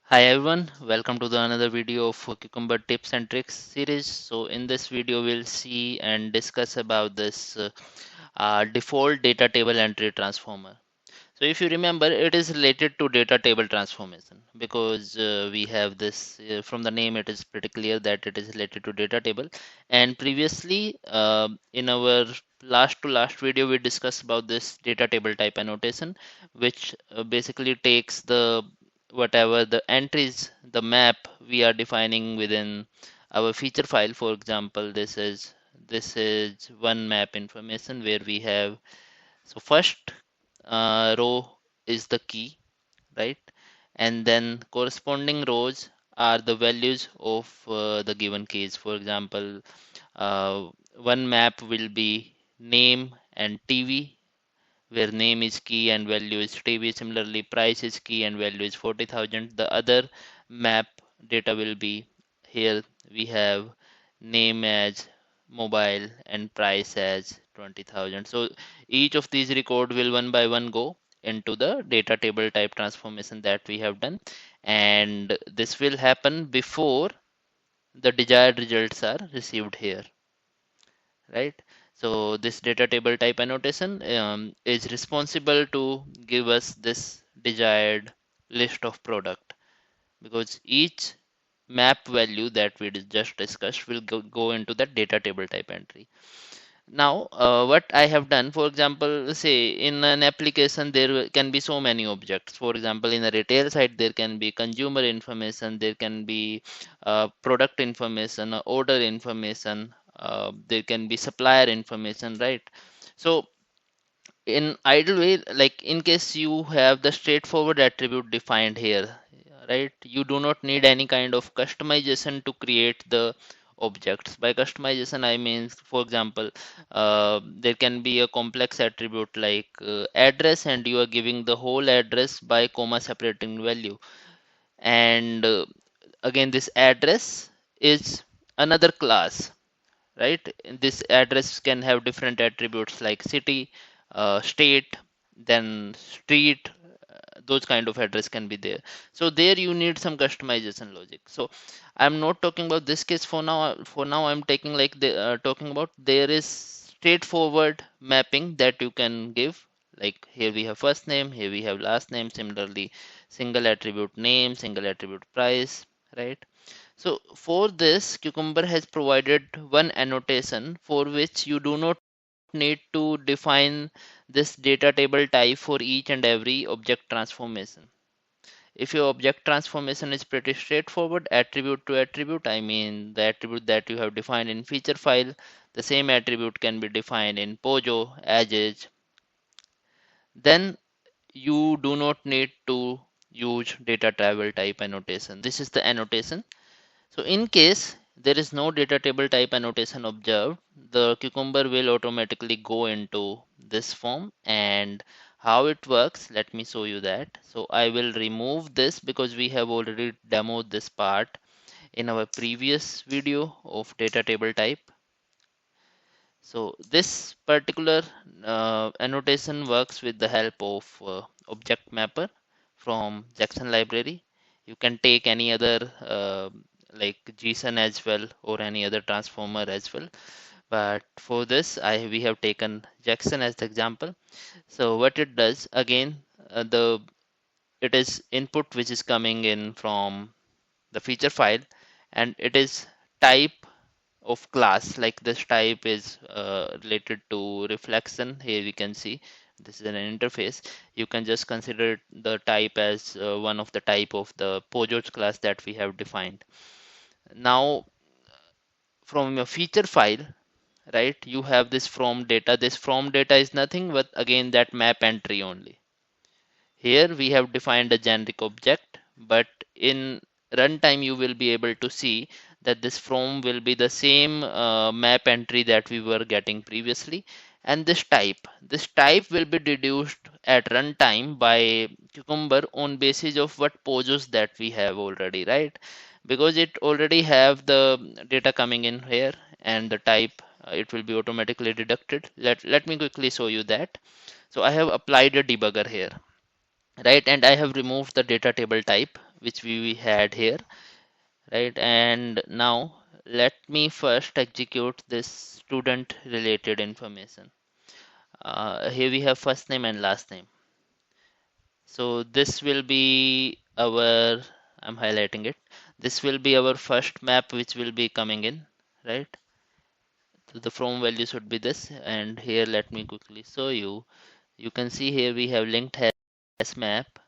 Hi everyone, welcome to another video of Cucumber Tips and Tricks series. So in this video we'll see and discuss about this default data table entry transformer. So if you remember, it is related to data table transformation because we have this from the name it is pretty clear that it is related to data table. And previously in our last to last video we discussed about this data table type annotation, which basically takes the whatever the entries, the map we are defining within our feature file. For example, this is one map information where we have, so first row is the key, right? And then corresponding rows are the values of the given keys. For example, uh, one map will be name and TV, where name is key and value is TV. Similarly, price is key and value is 40,000. The other map data will be, here we have name as mobile and price as 20,000. So each of these record will one by one go into the data table type transformation that we have done, and this will happen before the desired results are received here, right? So this data table type annotation is responsible to give us this desired list of product, because each map value that we just discussed will go into that data table type entry. Now, what I have done, for example, say in an application, there can be so many objects. For example, in a retail site, there can be consumer information, there can be product information, order information, there can be supplier information, right? So, in ideal way, like in case you have the straightforward attribute defined here, right, you do not need any kind of customization to create the objects. By customization I mean, for example, there can be a complex attribute like address, and you are giving the whole address by comma separating value. And again, this address is another class, right? This address can have different attributes like city, state, then street. Those kind of address can be there. So there you need some customization logic. So I'm not talking about this case for now. For now, I'm taking like the talking about there is straightforward mapping that you can give. Like here we have first name, here we have last name. Similarly, single attribute name, single attribute price, right? So for this, Cucumber has provided one annotation for which you do not need to define this data table type for each and every object transformation. If your object transformation is pretty straightforward, attribute to attribute, I mean the attribute that you have defined in feature file, the same attribute can be defined in POJO, as is, then you do not need to use data table type annotation. This is the annotation. So in case there is no data table type annotation observed, the Cucumber will automatically go into this form. And how it works, let me show you that. So I will remove this because we have already demoed this part in our previous video of data table type. So this particular annotation works with the help of ObjectMapper from Jackson library. You can take any other like JSON as well, or any other transformer as well. But for this, we have taken Jackson as the example. So what it does, again, the it is input which is coming in from the feature file, and it is type of class. Like this type is related to reflection. Here we can see this is an interface. You can just consider the type as one of the type of the POJO class that we have defined. Now from your feature file, right, you have this from data. This from data is nothing but again that map entry only. Here we have defined a generic object, but in runtime you will be able to see that this from will be the same map entry that we were getting previously. And this type will be deduced at runtime by Cucumber on basis of what POJOs that we have already, right? Because it already have the data coming in here, and the type, it will be automatically deducted. Let me quickly show you that. So I have applied a debugger here, right? And I have removed the data table type which we had here, right? And now let me first execute this student related information. Here we have first name and last name. So this will be our, I'm highlighting it. This will be our first map which will be coming in, right? So the from value should be this, and here let me quickly show you. You can see here we have linked has map,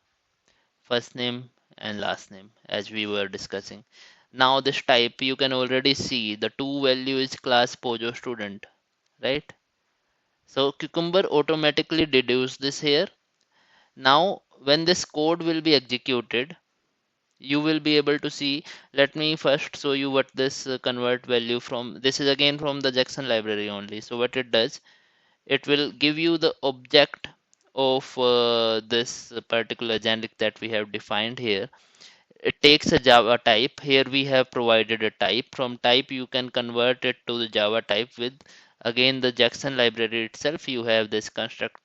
first name and last name as we were discussing. Now this type you can already see the to value is class POJO student, right? So Cucumber automatically deduce this here. Now when this code will be executed, you will be able to see. Let me first show you what this convert value from. This is again from the Jackson library only. So what it does, it will give you the object of this particular generic that we have defined here. It takes a Java type. Here we have provided a type. From type you can convert it to the Java type with again the Jackson library itself. You have this construct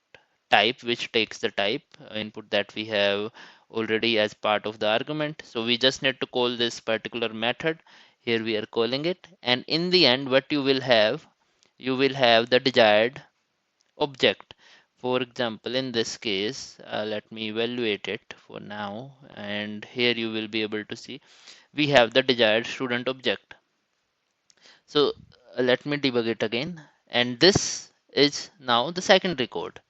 type which takes the type input that we have already as part of the argument. So we just need to call this particular method. Here we are calling it, and in the end what you will have the desired object. For example, in this case, let me evaluate it for now, and here you will be able to see we have the desired student object. So let me debug it again, and this is now the secondary code.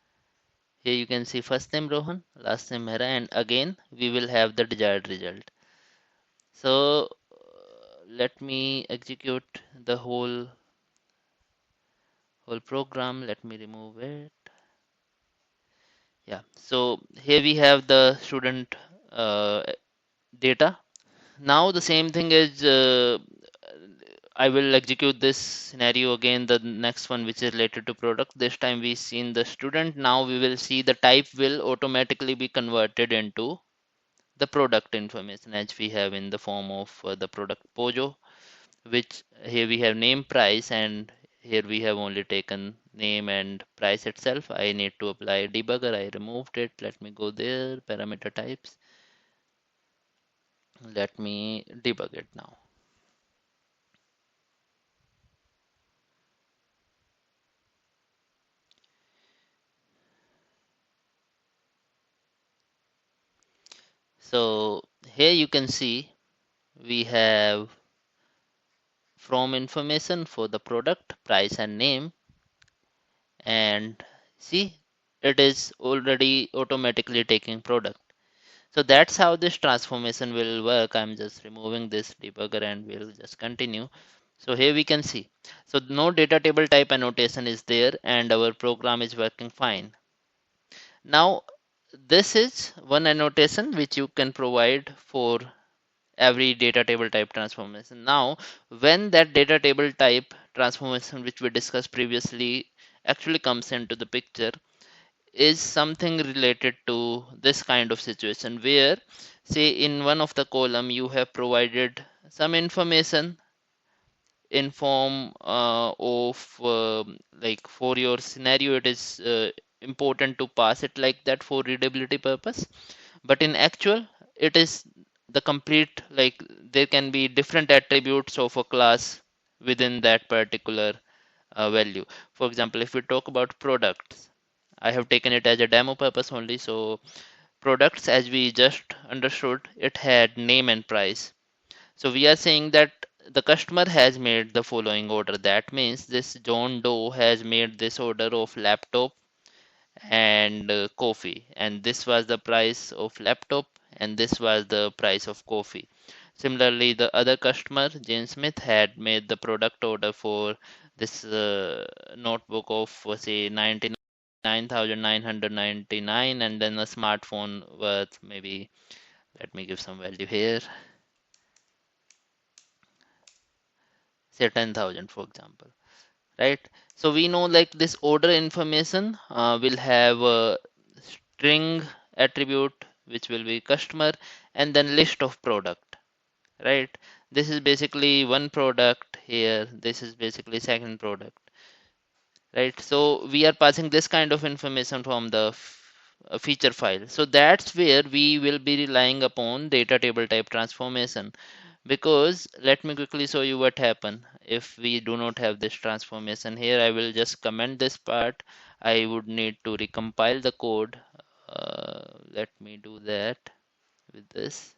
Here you can see first name Rohan, last name Mehra, and again we will have the desired result. So let me execute the whole program. Let me remove it. Yeah, so here we have the student data. Now the same thing is I will execute this scenario again, the next one which is related to product. This time we seen the student. Now we will see the type will automatically be converted into the product information as we have in the form of the product POJO, which here we have name, price, and here we have only taken name and price itself. I need to apply debugger. I removed it. Let me go there, parameter types. Let me debug it now. So here you can see we have from information for the product, price and name, and see it is already automatically taking product. So that's how this transformation will work. I'm just removing this debugger and we'll just continue. So here we can see. So no data table type annotation is there and our program is working fine. Now this is one annotation which you can provide for every data table type transformation. Now when that data table type transformation which we discussed previously actually comes into the picture, is something related to this kind of situation where say in one of the column you have provided some information in form of like for your scenario it is important to pass it like that for readability purpose, but in actual it is the complete, like there can be different attributes of a class within that particular value. For example, if we talk about products, I have taken it as a demo purpose only. So products, as we just understood, it had name and price. So we are saying that the customer has made the following order. That means this John Doe has made this order of laptop and coffee, and this was the price of laptop and this was the price of coffee. Similarly, the other customer, Jane Smith, had made the product order for this notebook of say 99,999 and then a smartphone worth maybe, let me give some value here, say 10,000 for example, right? So we know like this order information will have a string attribute which will be customer and then list of product, right? This is basically one product here, this is basically second product, right? So we are passing this kind of information from the feature file. So that's where we will be relying upon data table type transformation, because let me quickly show you what happen if we do not have this transformation. Here I will just comment this part. I would need to recompile the code. Let me do that with this.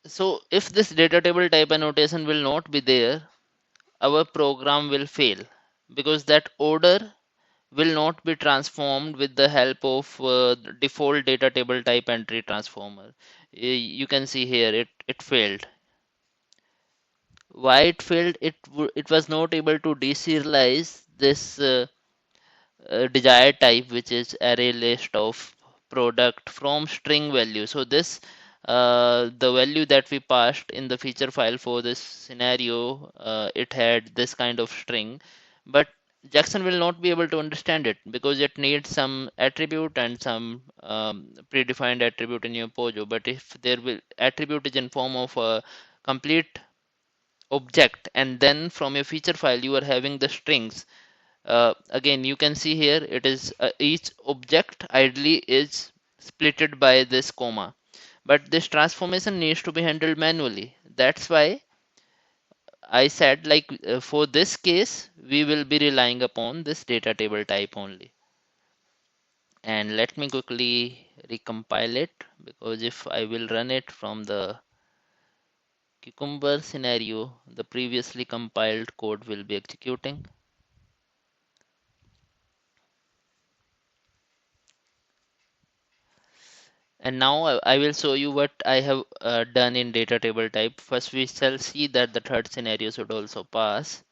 So if this data table type annotation will not be there, our program will fail, because that order will not be transformed with the help of default data table type entry transformer. You can see here it failed. Why it failed? It was not able to deserialize this desired type, which is array list of product from string value. So this the value that we passed in the feature file for this scenario, it had this kind of string, but Jackson will not be able to understand it because it needs some attribute and some predefined attribute in your POJO. But if there will attribute is in form of a complete object, and then from your feature file you are having the strings, again you can see here it is each object ideally is splitted by this comma, but this transformation needs to be handled manually. That's why I said, like, for this case we will be relying upon this data table type only. And let me quickly recompile it, because if I will run it from the cucumber scenario, the previously compiled code will be executing. And now I will show you what I have done in data table type. First we shall see that the third scenario should also pass,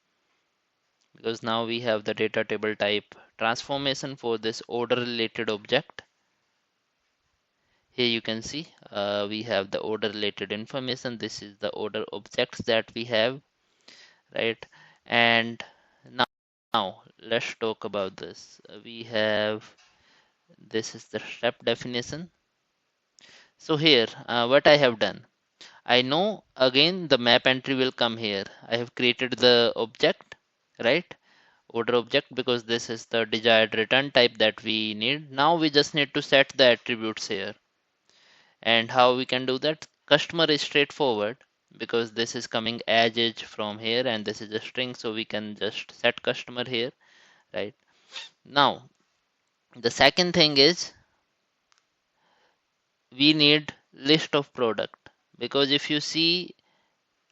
because now we have the data table type transformation for this order related object. Here you can see we have the order related information. This is the order objects that we have, right? And now let's talk about this. We have, this is the step definition. So here what I have done, I know again the map entry will come here. I have created the object, right? Order object, because this is the desired return type that we need. Now we just need to set the attributes here. And how we can do that? Customer is straightforward, because this is coming as age from here and this is a string, so we can just set customer here, right? Now the second thing is we need list of product, because if you see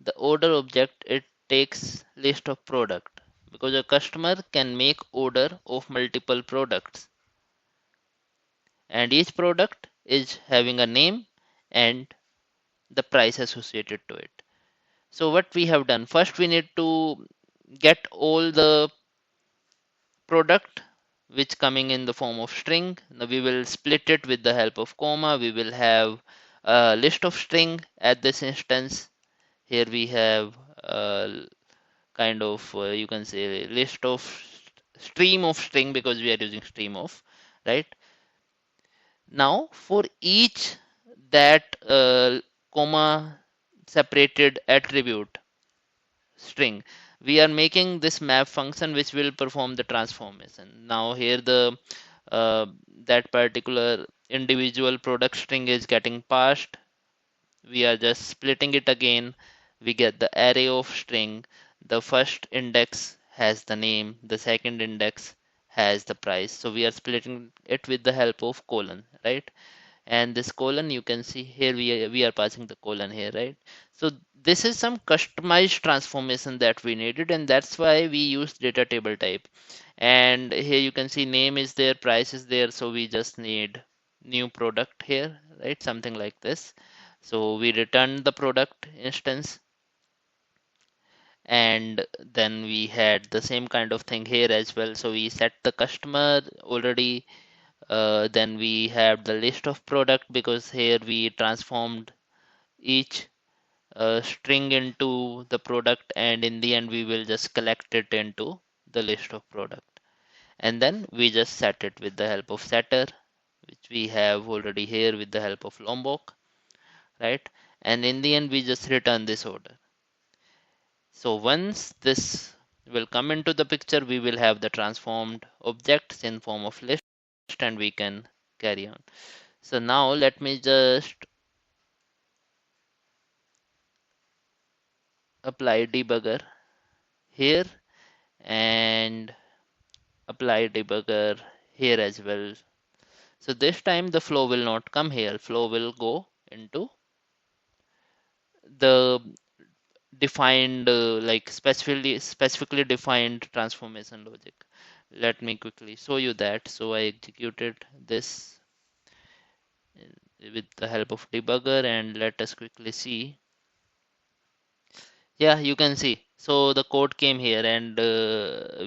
the order object, it takes list of product, because a customer can make order of multiple products and each product is having a name and the price associated to it. So what we have done, first we need to get all the product which coming in the form of string. Now we will split it with the help of comma. We will have a list of string at this instance. Here we have kind of you can say list of stream of string, because we are using stream of, right? Now for each that comma separated attribute string, we are making this map function which will perform the transformation. Now here the that particular individual product string is getting passed. We are just splitting it again. We get the array of string. The first index has the name, the second index has the price. So we are splitting it with the help of colon, right? And this colon, you can see here we are passing the colon here, right? So this is some customized transformation that we needed, and that's why we use data table type. And here you can see name is there, price is there, so we just need new product here, right? Something like this. So we return the product instance, and then we had the same kind of thing here as well. So we set the customer already. Then we have the list of product, because here we transformed each string into the product, and in the end we will just collect it into the list of product. And then we just set it with the help of setter, which we have already here with the help of Lombok, right? And in the end we just return this order. So once this will come into the picture, we will have the transformed objects in form of list, and we can carry on. So now let me just apply debugger here and apply debugger here as well. So this time the flow will not come here. Flow will go into the defined like specifically defined transformation logic. Let me quickly show you that. So I executed this with the help of debugger, and let us quickly see. Yeah, you can see. So the code came here, and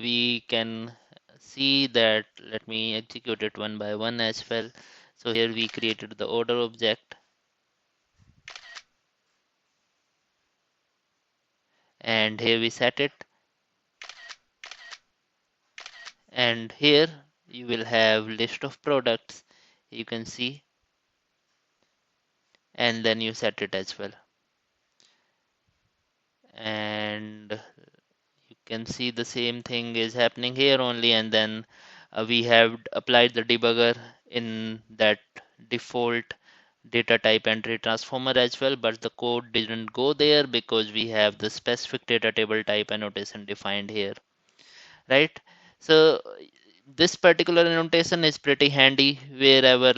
we can see that. Let me execute it one by one as well. So here we created the order object, and here we set it, and here you will have list of products, you can see, and then you set it as well, and you can see the same thing is happening here only. And then we have applied the debugger in that default data type entry transformer as well, but the code didn't go there because we have the specific data table type annotation defined here, right? So this particular annotation is pretty handy wherever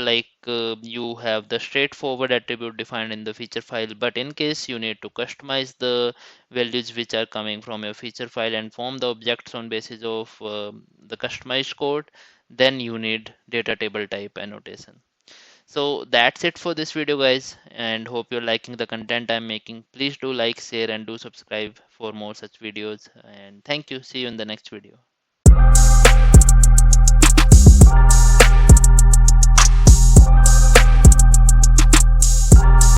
you have the straightforward attribute defined in the feature file, but in case you need to customize the values which are coming from your feature file and form the objects on basis of the customized code, then you need data table type annotation. So that's it for this video, guys, and hope you're liking the content I'm making. Please do like, share, and do subscribe for more such videos, and thank you. See you in the next video.